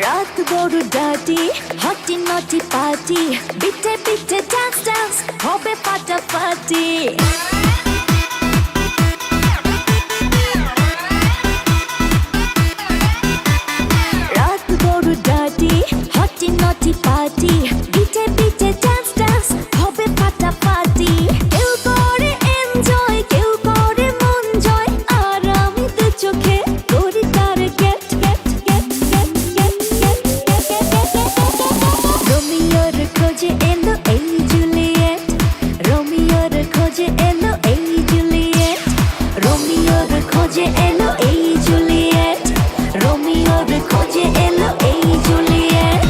রাত বড় ডাটি হটি নটি পার্টি বিটে বিটে ডান্স ডান্স হবে ফাটাফাটি রাত বড় ডাটি হটি নটি পার্টি বিটে বিটে ডান্স ডান্স হবে ফাটাফাটি কেউ করে এনজয় কেউ করে মন জয় আর আমি তো চোখে করি তার get get get get get get রোমিওর খোঁজে এলো এই জুলিয়েট রোমিওর খোঁজে এলো এই জুলিয়েট রোমিওর খোঁজে এলো এই জুলিয়েট রোমিওর খোঁজে এলো এই জুলিয়েট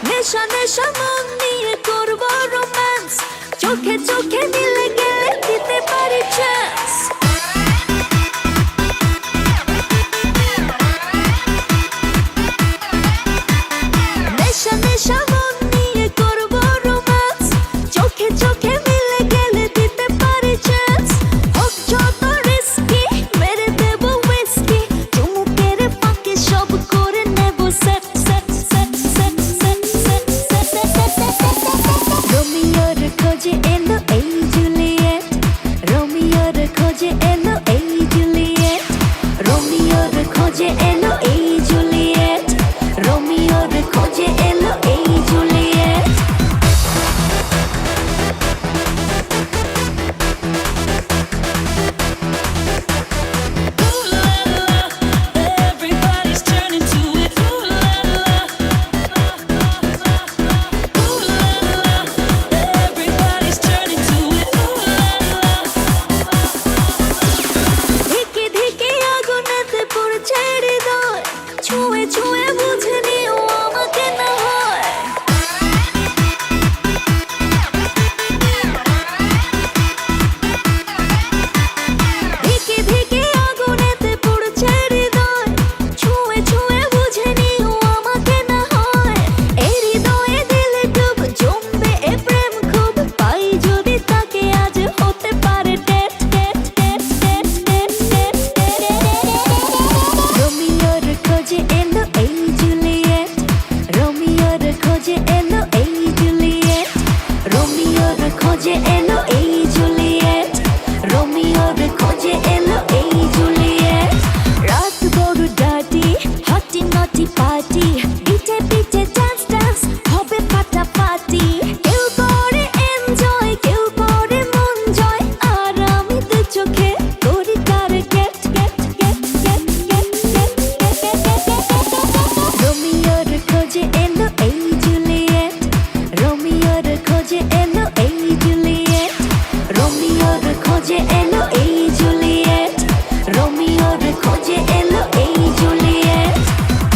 নেশা নেশা মন নিয়ে করবো রোম্যান্স চোখে চোখে মিলে গেলে দিতে পারি চান্স নেশা নেশা মন নিয়ে করবো রোম্যান্স চোখে চোখে মিলে গেলে দিতে পারি চান্স হোক যত রিস্কি মেরে দেবো উইস্কি চুমুকের ফাঁকে সব করে নেব set set set set set set set রোমিওর খোঁজে এলো এই জুলিয়েট রোমিওর খোঁজে এলো এই জুলিয়েট রোমিওর খোঁজে এলো এই জুলিয়েট রোমিওর খোঁজে এলো এই Juliet Everybody's turning to it. Ooh la la. Ooh la la. Everybody's turning to it. Ooh la la. ধিকে ধিকে আগুনেতে পড়ছে হৃদয় ছুঁয়ে ছুঁয়ে বুঝে নিও আমাকে না হয় ধিকে ধিকে আগুনেতে পড়ছে হৃদয় ছুঁয়ে ছুঁয়ে বুঝে নিও আমাকে না হয় এই হৃদয়ে দিলে ডুব জমবে এ প্রেম খুব পাই যদি তাকে আজ হতে পারে date date date date date date রোমিওর খোঁজে এলো এই জুলিয়েট রোমিওর খোঁজে এলো এই জুলিয়েট রোমিওর খোঁজে এলো এই জুলিয়েট রোমিওর খোঁজে এলো এই জুলিয়েট রাত বড় ডাটি হটি নটি পার্টি বিটে বিটে ডান্স ডান্স হবে ফাটাফাটি কেউ করে এনজয় কেউ করে মন জয় আর আমি তো চোখে করি তার get get get get get get রোমিওর খোঁজে এলো এই জুলিয়েট রোমিওর খোঁজে এলো এই জুলিয়েট রোমিওর খোঁজে এলো এই জুলিয়েট